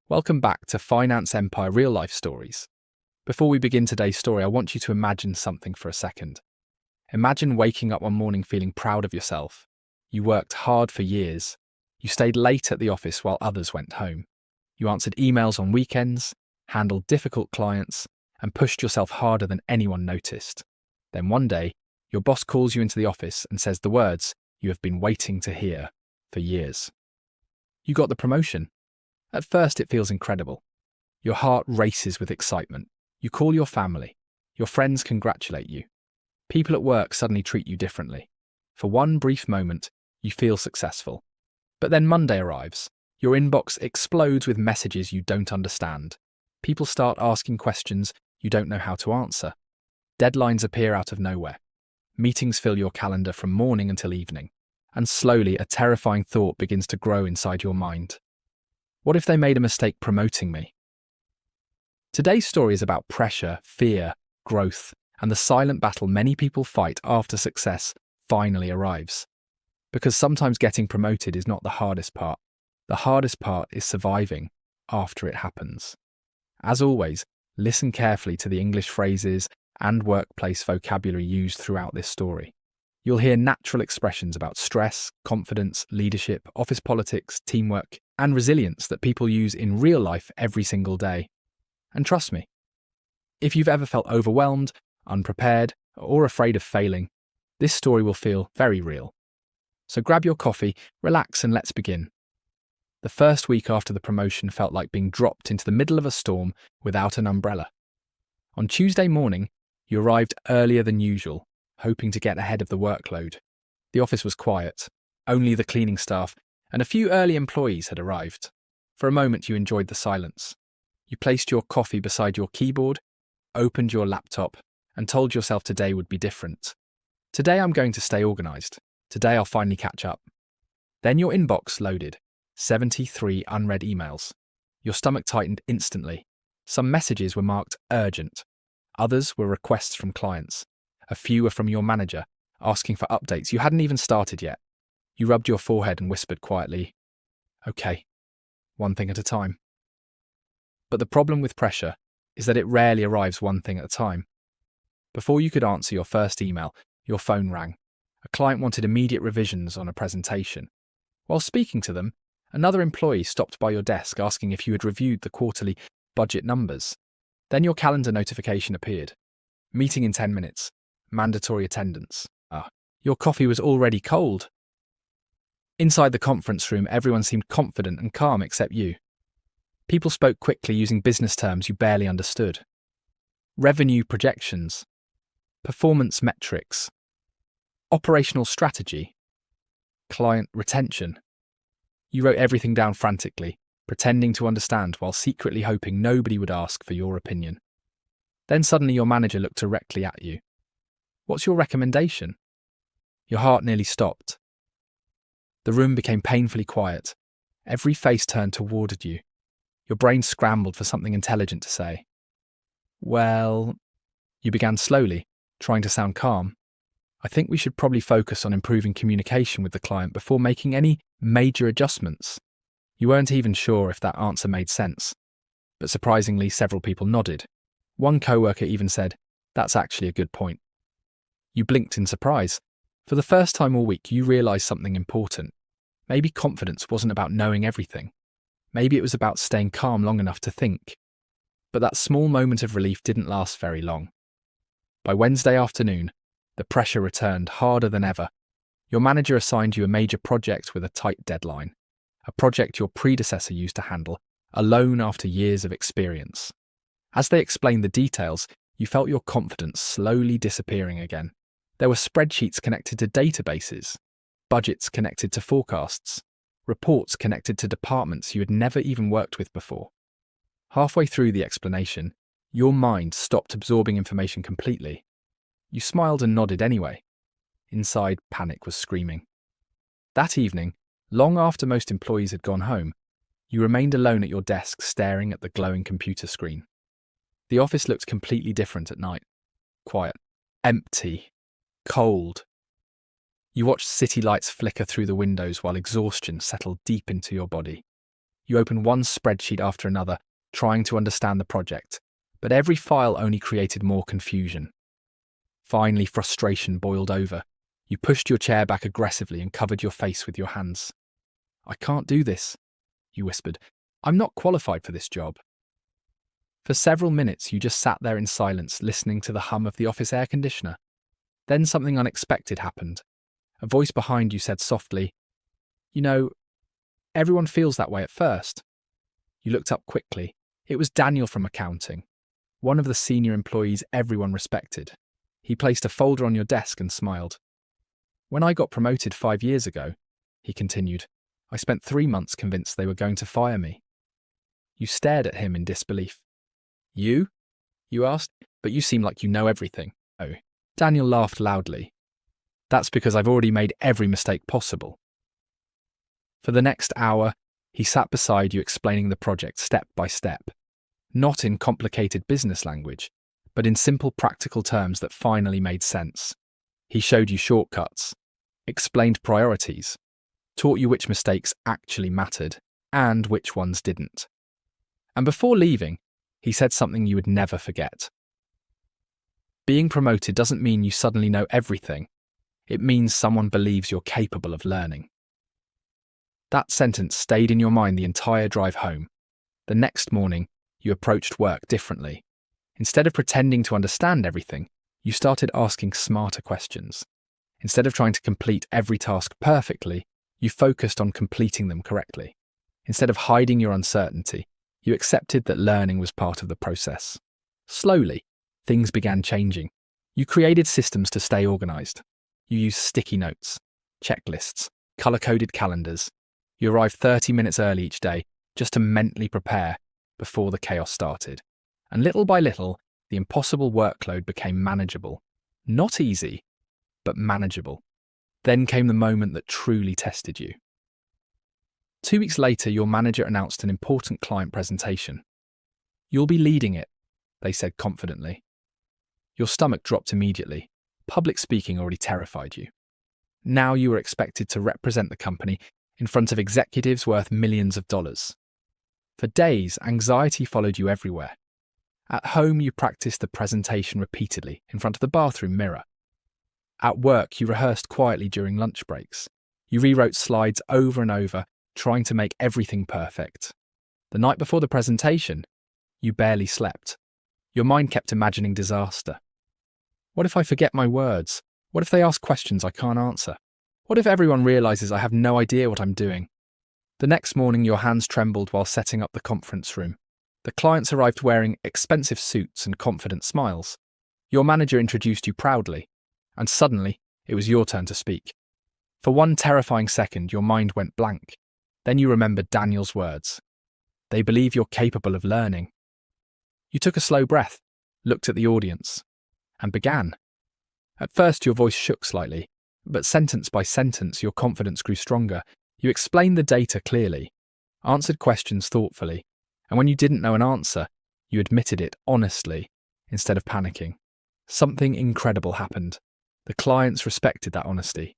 Welcome back to Finance Empire Real Life Stories. Before we begin today's story, I want you to imagine something for a second. Imagine waking up one morning feeling proud of yourself. You worked hard for years. You stayed late at the office while others went home. You answered emails on weekends, handled difficult clients, and pushed yourself harder than anyone noticed. Then one day, your boss calls you into the office and says the words you have been waiting to hear for years. You got the promotion. At first, it feels incredible. Your heart races with excitement. You call your family. Your friends congratulate you. People at work suddenly treat you differently. For one brief moment, you feel successful. But then Monday arrives. Your inbox explodes with messages you don't understand. People start asking questions you don't know how to answer. Deadlines appear out of nowhere. Meetings fill your calendar from morning until evening. And slowly, a terrifying thought begins to grow inside your mind. What if they made a mistake promoting me? Today's story is about pressure, fear, growth, and the silent battle many people fight after success finally arrives. Because sometimes getting promoted is not the hardest part. The hardest part is surviving after it happens. As always, listen carefully to the English phrases and workplace vocabulary used throughout this story. You'll hear natural expressions about stress, confidence, leadership, office politics, teamwork, and resilience that people use in real life every single day. And trust me, if you've ever felt overwhelmed, unprepared, or afraid of failing, this story will feel very real. So grab your coffee, relax, and let's begin. The first week after the promotion felt like being dropped into the middle of a storm without an umbrella. On Tuesday morning, you arrived earlier than usual, hoping to get ahead of the workload. The office was quiet. Only the cleaning staff and a few early employees had arrived. For a moment, you enjoyed the silence. You placed your coffee beside your keyboard, opened your laptop, and told yourself today would be different. Today I'm going to stay organised. Today I'll finally catch up. Then your inbox loaded. 73 unread emails. Your stomach tightened instantly. Some messages were marked urgent. Others were requests from clients. A few were from your manager, asking for updates you hadn't even started yet. You rubbed your forehead and whispered quietly, "Okay, one thing at a time." But the problem with pressure is that it rarely arrives one thing at a time. Before you could answer your first email, your phone rang. A client wanted immediate revisions on a presentation. While speaking to them, another employee stopped by your desk asking if you had reviewed the quarterly budget numbers. Then your calendar notification appeared. Meeting in 10 minutes. Mandatory attendance. Your coffee was already cold. Inside the conference room, everyone seemed confident and calm except you. People spoke quickly using business terms you barely understood. Revenue projections. Performance metrics. Operational strategy. Client retention. You wrote everything down frantically, pretending to understand while secretly hoping nobody would ask for your opinion. Then suddenly your manager looked directly at you. "What's your recommendation?" Your heart nearly stopped. The room became painfully quiet. Every face turned toward you. Your brain scrambled for something intelligent to say. "Well," you began slowly, trying to sound calm. "I think we should probably focus on improving communication with the client before making any major adjustments." You weren't even sure if that answer made sense. But surprisingly, several people nodded. One coworker even said, "That's actually a good point." You blinked in surprise. For the first time all week, you realised something important. Maybe confidence wasn't about knowing everything. Maybe it was about staying calm long enough to think. But that small moment of relief didn't last very long. By Wednesday afternoon, the pressure returned harder than ever. Your manager assigned you a major project with a tight deadline. A project your predecessor used to handle, alone after years of experience. As they explained the details, you felt your confidence slowly disappearing again. There were spreadsheets connected to databases, budgets connected to forecasts, reports connected to departments you had never even worked with before. Halfway through the explanation, your mind stopped absorbing information completely. You smiled and nodded anyway. Inside, panic was screaming. That evening, long after most employees had gone home, you remained alone at your desk staring at the glowing computer screen. The office looked completely different at night. Quiet, empty, cold. You watched city lights flicker through the windows while exhaustion settled deep into your body. You opened one spreadsheet after another, trying to understand the project, but every file only created more confusion. Finally, frustration boiled over. You pushed your chair back aggressively and covered your face with your hands. "I can't do this," you whispered. "I'm not qualified for this job." For several minutes, you just sat there in silence, listening to the hum of the office air conditioner. Then something unexpected happened. A voice behind you said softly, "You know, everyone feels that way at first." You looked up quickly. It was Daniel from accounting, one of the senior employees everyone respected. He placed a folder on your desk and smiled. "When I got promoted 5 years ago," he continued, "I spent 3 months convinced they were going to fire me." You stared at him in disbelief. "You?" you asked, "but you seem like you know everything." "Oh." Daniel laughed loudly. "That's because I've already made every mistake possible." For the next hour, he sat beside you explaining the project step by step, not in complicated business language, but in simple practical terms that finally made sense. He showed you shortcuts, explained priorities, taught you which mistakes actually mattered and which ones didn't. And before leaving, he said something you would never forget. Being promoted doesn't mean you suddenly know everything. It means someone believes you're capable of learning. That sentence stayed in your mind the entire drive home. The next morning, you approached work differently. Instead of pretending to understand everything, you started asking smarter questions. Instead of trying to complete every task perfectly, you focused on completing them correctly. Instead of hiding your uncertainty, you accepted that learning was part of the process. Slowly, things began changing. You created systems to stay organized. You used sticky notes, checklists, color-coded calendars. You arrived 30 minutes early each day just to mentally prepare before the chaos started. And little by little, the impossible workload became manageable. Not easy, but manageable. Then came the moment that truly tested you. 2 weeks later, your manager announced an important client presentation. "You'll be leading it," they said confidently. Your stomach dropped immediately. Public speaking already terrified you. Now you were expected to represent the company in front of executives worth millions of dollars. For days, anxiety followed you everywhere. At home, you practiced the presentation repeatedly in front of the bathroom mirror. At work, you rehearsed quietly during lunch breaks. You rewrote slides over and over, trying to make everything perfect. The night before the presentation, you barely slept. Your mind kept imagining disaster. What if I forget my words? What if they ask questions I can't answer? What if everyone realizes I have no idea what I'm doing? The next morning, your hands trembled while setting up the conference room. The clients arrived wearing expensive suits and confident smiles. Your manager introduced you proudly, and suddenly, it was your turn to speak. For one terrifying second, your mind went blank. Then you remembered Daniel's words. They believe you're capable of learning. You took a slow breath, looked at the audience, and began. At first, your voice shook slightly, but sentence by sentence, your confidence grew stronger. You explained the data clearly, answered questions thoughtfully, and when you didn't know an answer, you admitted it honestly instead of panicking. Something incredible happened. The clients respected that honesty.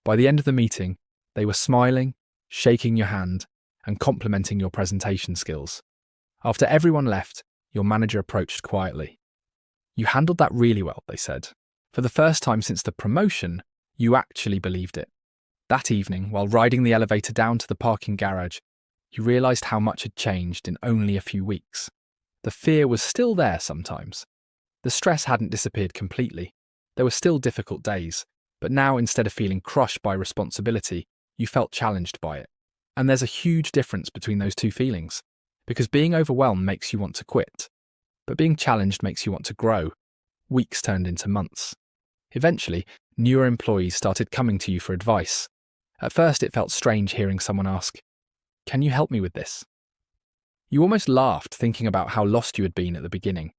By the end of the meeting, they were smiling, shaking your hand, and complimenting your presentation skills. After everyone left, your manager approached quietly. "You handled that really well," they said. For the first time since the promotion, you actually believed it. That evening, while riding the elevator down to the parking garage, you realized how much had changed in only a few weeks. The fear was still there sometimes. The stress hadn't disappeared completely. There were still difficult days, but now instead of feeling crushed by responsibility, you felt challenged by it. And there's a huge difference between those two feelings, because being overwhelmed makes you want to quit, but being challenged makes you want to grow. Weeks turned into months. Eventually, newer employees started coming to you for advice. At first, it felt strange hearing someone ask, "Can you help me with this?" You almost laughed thinking about how lost you had been at the beginning.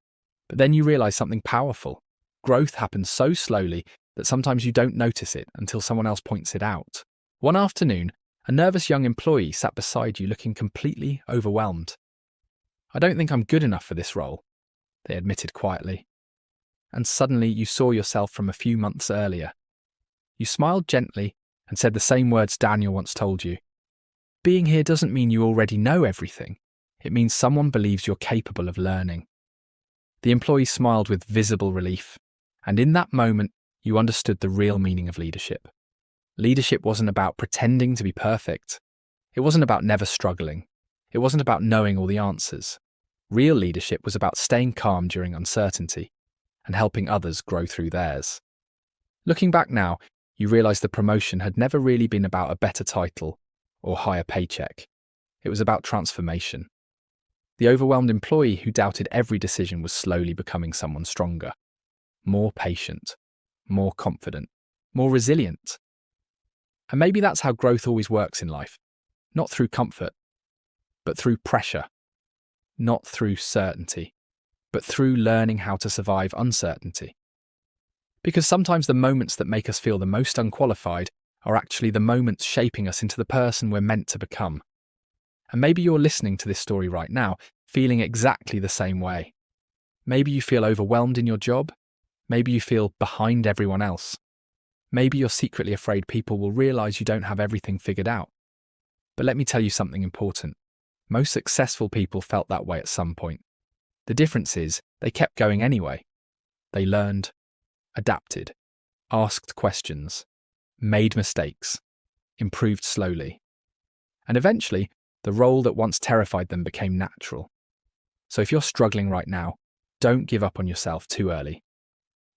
But then you realized something powerful. Growth happens so slowly that sometimes you don't notice it until someone else points it out. One afternoon, a nervous young employee sat beside you looking completely overwhelmed. "I don't think I'm good enough for this role," they admitted quietly. And suddenly you saw yourself from a few months earlier. You smiled gently and said the same words Daniel once told you. being here doesn't mean you already know everything. It means someone believes you're capable of learning. The employee smiled with visible relief, and in that moment, you understood the real meaning of leadership. Leadership wasn't about pretending to be perfect. It wasn't about never struggling. It wasn't about knowing all the answers. Real leadership was about staying calm during uncertainty and helping others grow through theirs. Looking back now, you realize the promotion had never really been about a better title or higher paycheck. It was about transformation. The overwhelmed employee who doubted every decision was slowly becoming someone stronger, more patient, more confident, more resilient. And maybe that's how growth always works in life. Not through comfort, but through pressure. Not through certainty, but through learning how to survive uncertainty. Because sometimes the moments that make us feel the most unqualified are actually the moments shaping us into the person we're meant to become. And maybe you're listening to this story right now, feeling exactly the same way. Maybe you feel overwhelmed in your job. Maybe you feel behind everyone else. Maybe you're secretly afraid people will realize you don't have everything figured out. But let me tell you something important. Most successful people felt that way at some point. The difference is they kept going anyway. They learned, adapted, asked questions, made mistakes, improved slowly. And eventually, the role that once terrified them became natural. So if you're struggling right now, don't give up on yourself too early.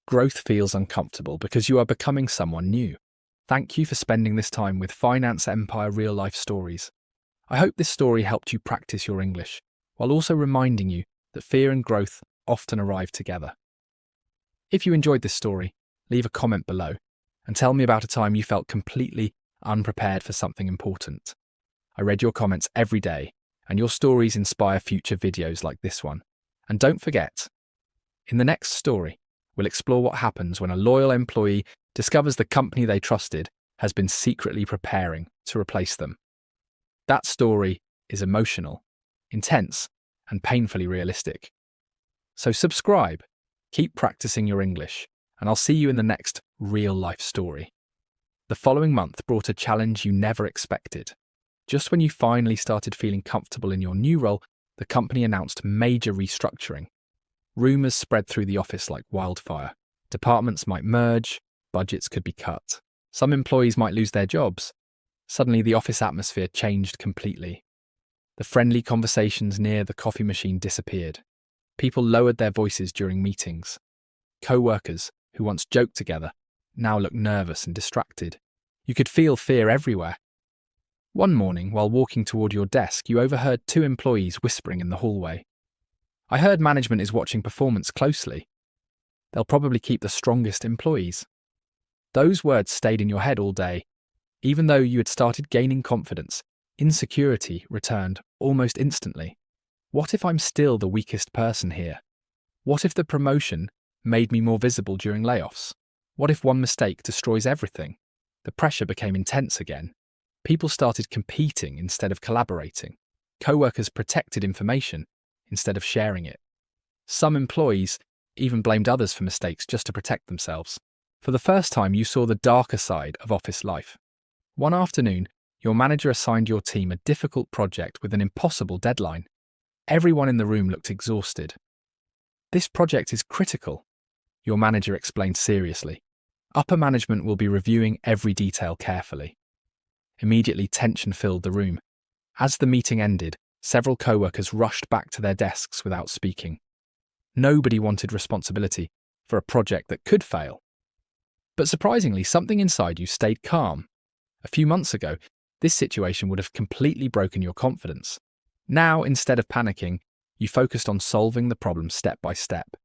Growth feels uncomfortable because you are becoming someone new. Thank you for spending this time with Finance Empire Real Life Stories. I hope this story helped you practice your English, while also reminding you that fear and growth often arrive together. If you enjoyed this story, leave a comment below and tell me about a time you felt completely unprepared for something important. I read your comments every day, and your stories inspire future videos like this one. And don't forget, in the next story, we'll explore what happens when a loyal employee discovers the company they trusted has been secretly preparing to replace them. That story is emotional, intense, and painfully realistic. So subscribe, keep practicing your English, and I'll see you in the next real-life story. The following month brought a challenge you never expected. Just when you finally started feeling comfortable in your new role, the company announced major restructuring. Rumours spread through the office like wildfire. Departments might merge, budgets could be cut. Some employees might lose their jobs. Suddenly, the office atmosphere changed completely. The friendly conversations near the coffee machine disappeared. People lowered their voices during meetings. Co-workers, who once joked together, now looked nervous and distracted. You could feel fear everywhere. One morning, while walking toward your desk, you overheard two employees whispering in the hallway. "I heard management is watching performance closely. They'll probably keep the strongest employees." Those words stayed in your head all day. Even though you had started gaining confidence, insecurity returned almost instantly. What if I'm still the weakest person here? What if the promotion made me more visible during layoffs? What if one mistake destroys everything? The pressure became intense again. People started competing instead of collaborating. Co-workers protected information instead of sharing it. Some employees even blamed others for mistakes just to protect themselves. For the first time, you saw the darker side of office life. One afternoon, your manager assigned your team a difficult project with an impossible deadline. Everyone in the room looked exhausted. "This project is critical," your manager explained seriously. "Upper management will be reviewing every detail carefully." Immediately, tension filled the room. As the meeting ended, several co-workers rushed back to their desks without speaking. Nobody wanted responsibility for a project that could fail. But surprisingly, something inside you stayed calm. A few months ago, this situation would have completely broken your confidence. Now, instead of panicking, you focused on solving the problem step by step.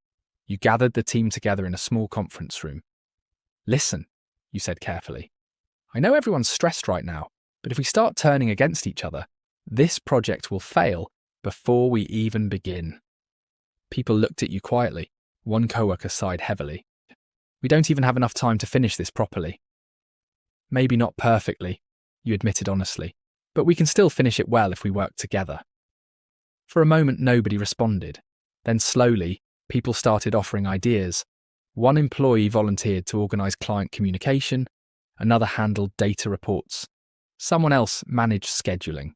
You gathered the team together in a small conference room. "Listen," you said carefully. "I know everyone's stressed right now, but if we start turning against each other, this project will fail before we even begin." People looked at you quietly. One coworker sighed heavily. "We don't even have enough time to finish this properly." "Maybe not perfectly," you admitted honestly, "but we can still finish it well if we work together." For a moment, nobody responded. Then slowly, people started offering ideas. One employee volunteered to organize client communication. Another handled data reports. Someone else managed scheduling.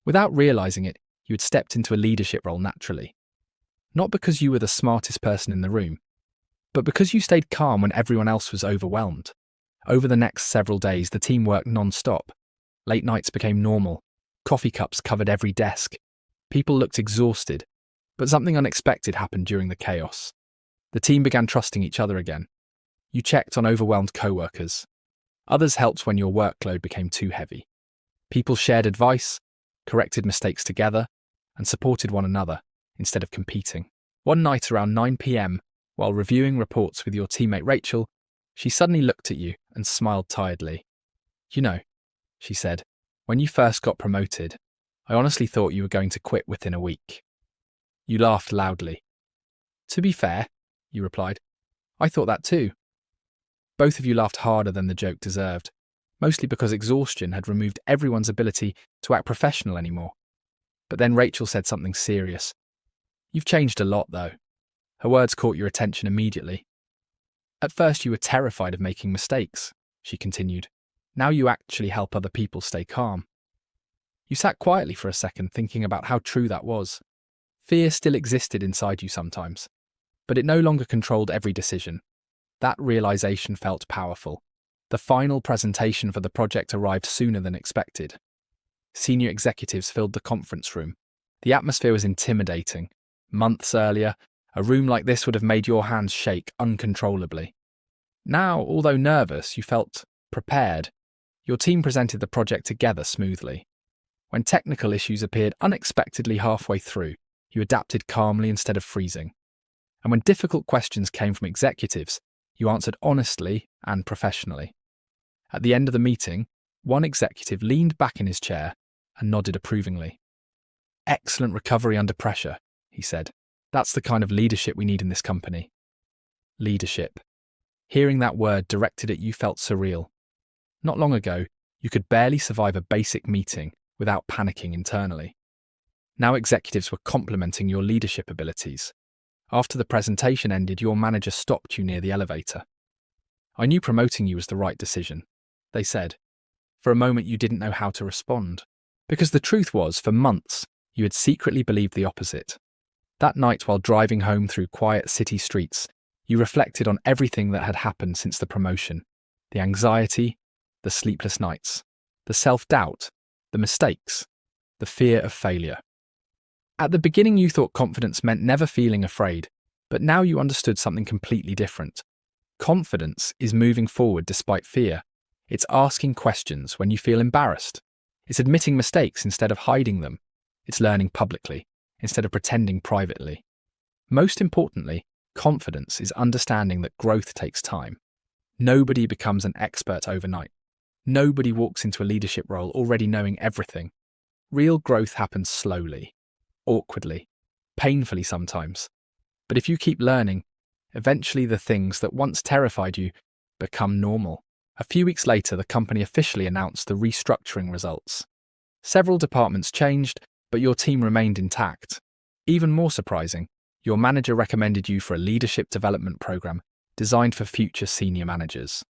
Without realizing it, you had stepped into a leadership role naturally. Not because you were the smartest person in the room, but because you stayed calm when everyone else was overwhelmed. Over the next several days, the team worked non-stop. Late nights became normal. Coffee cups covered every desk. People looked exhausted, but something unexpected happened during the chaos. The team began trusting each other again. You checked on overwhelmed co-workers. Others helped when your workload became too heavy. People shared advice, corrected mistakes together, and supported one another instead of competing. One night around 9 p.m., while reviewing reports with your teammate Rachel, she suddenly looked at you and smiled tiredly. "You know," she said, "when you first got promoted, I honestly thought you were going to quit within a week." You laughed loudly. "To be fair," you replied, "I thought that too." Both of you laughed harder than the joke deserved, mostly because exhaustion had removed everyone's ability to act professional anymore. But then Rachel said something serious. "You've changed a lot, though." Her words caught your attention immediately. "At first you were terrified of making mistakes," she continued. "Now you actually help other people stay calm." You sat quietly for a second, thinking about how true that was. Fear still existed inside you sometimes, but it no longer controlled every decision. That realization felt powerful. The final presentation for the project arrived sooner than expected. Senior executives filled the conference room. The atmosphere was intimidating. Months earlier, a room like this would have made your hands shake uncontrollably. Now, although nervous, you felt prepared. Your team presented the project together smoothly. When technical issues appeared unexpectedly halfway through, you adapted calmly instead of freezing. And when difficult questions came from executives, you answered honestly and professionally. At the end of the meeting, one executive leaned back in his chair and nodded approvingly. "Excellent recovery under pressure," he said. "That's the kind of leadership we need in this company." Leadership. Hearing that word directed at you felt surreal. Not long ago, you could barely survive a basic meeting without panicking internally. Now executives were complimenting your leadership abilities. After the presentation ended, your manager stopped you near the elevator. "I knew promoting you was the right decision," they said. For a moment you didn't know how to respond. Because the truth was, for months, you had secretly believed the opposite. That night, while driving home through quiet city streets, you reflected on everything that had happened since the promotion. The anxiety, the sleepless nights, the self-doubt, the mistakes, the fear of failure. At the beginning you thought confidence meant never feeling afraid, but now you understood something completely different. Confidence is moving forward despite fear. It's asking questions when you feel embarrassed. It's admitting mistakes instead of hiding them. It's learning publicly instead of pretending privately. Most importantly, confidence is understanding that growth takes time. Nobody becomes an expert overnight. Nobody walks into a leadership role already knowing everything. Real growth happens slowly, awkwardly, painfully sometimes. But if you keep learning, eventually the things that once terrified you become normal. A few weeks later, the company officially announced the restructuring results. Several departments changed, but your team remained intact. Even more surprising, your manager recommended you for a leadership development program designed for future senior managers.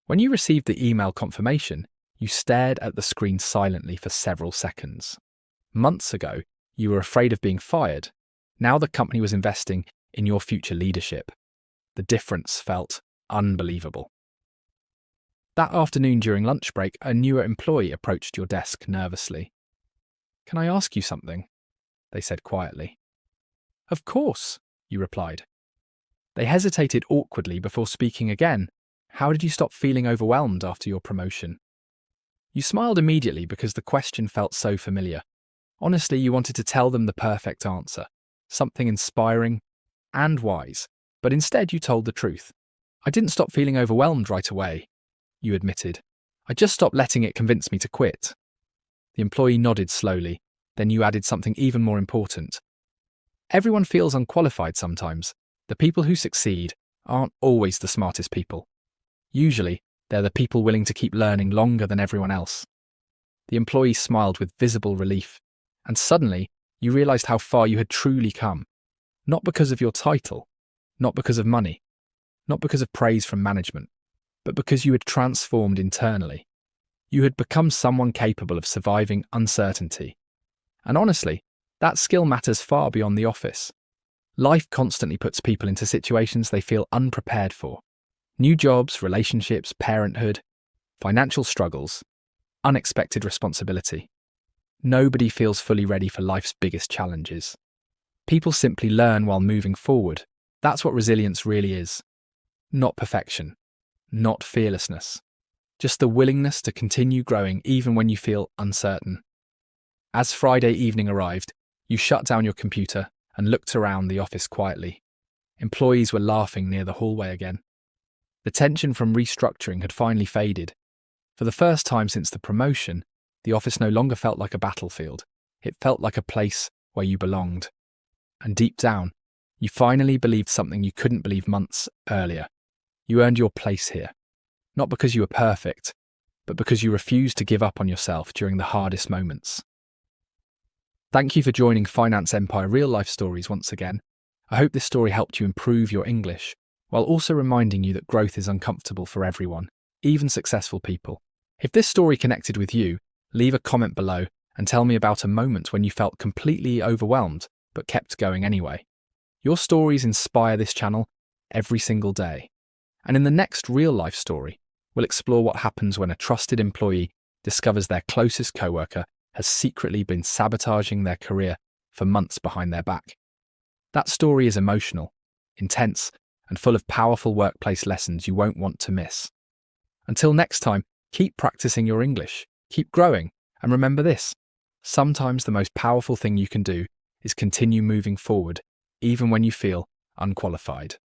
When you received the email confirmation, you stared at the screen silently for several seconds. Months ago, you were afraid of being fired. Now the company was investing in your future leadership. The difference felt unbelievable. That afternoon during lunch break, a newer employee approached your desk nervously. "Can I ask you something?" they said quietly. "Of course," you replied. They hesitated awkwardly before speaking again. "How did you stop feeling overwhelmed after your promotion?" You smiled immediately because the question felt so familiar. Honestly, you wanted to tell them the perfect answer, something inspiring and wise, but instead you told the truth. "I didn't stop feeling overwhelmed right away," you admitted. "I just stopped letting it convince me to quit." The employee nodded slowly, then you added something even more important. "Everyone feels unqualified sometimes. The people who succeed aren't always the smartest people. Usually, they're the people willing to keep learning longer than everyone else." The employee smiled with visible relief, and suddenly you realized how far you had truly come. Not because of your title, not because of money, not because of praise from management, but because you had transformed internally. You had become someone capable of surviving uncertainty. And honestly, that skill matters far beyond the office. Life constantly puts people into situations they feel unprepared for. New jobs, relationships, parenthood, financial struggles, unexpected responsibility. Nobody feels fully ready for life's biggest challenges. People simply learn while moving forward. That's what resilience really is. Not perfection, not fearlessness, just the willingness to continue growing even when you feel uncertain. As Friday evening arrived, you shut down your computer and looked around the office quietly. Employees were laughing near the hallway again. The tension from restructuring had finally faded. For the first time since the promotion, the office no longer felt like a battlefield. It felt like a place where you belonged. And deep down, you finally believed something you couldn't believe months earlier. You earned your place here. Not because you were perfect, but because you refused to give up on yourself during the hardest moments. Thank you for joining Finance Empire Real Life Stories once again. I hope this story helped you improve your English, while also reminding you that growth is uncomfortable for everyone, even successful people. If this story connected with you, leave a comment below and tell me about a moment when you felt completely overwhelmed but kept going anyway. Your stories inspire this channel every single day. And in the next real-life story, we'll explore what happens when a trusted employee discovers their closest coworker has secretly been sabotaging their career for months behind their back. That story is emotional, intense, and full of powerful workplace lessons you won't want to miss. Until next time, keep practicing your English, keep growing, and remember this: sometimes the most powerful thing you can do is continue moving forward, even when you feel unqualified.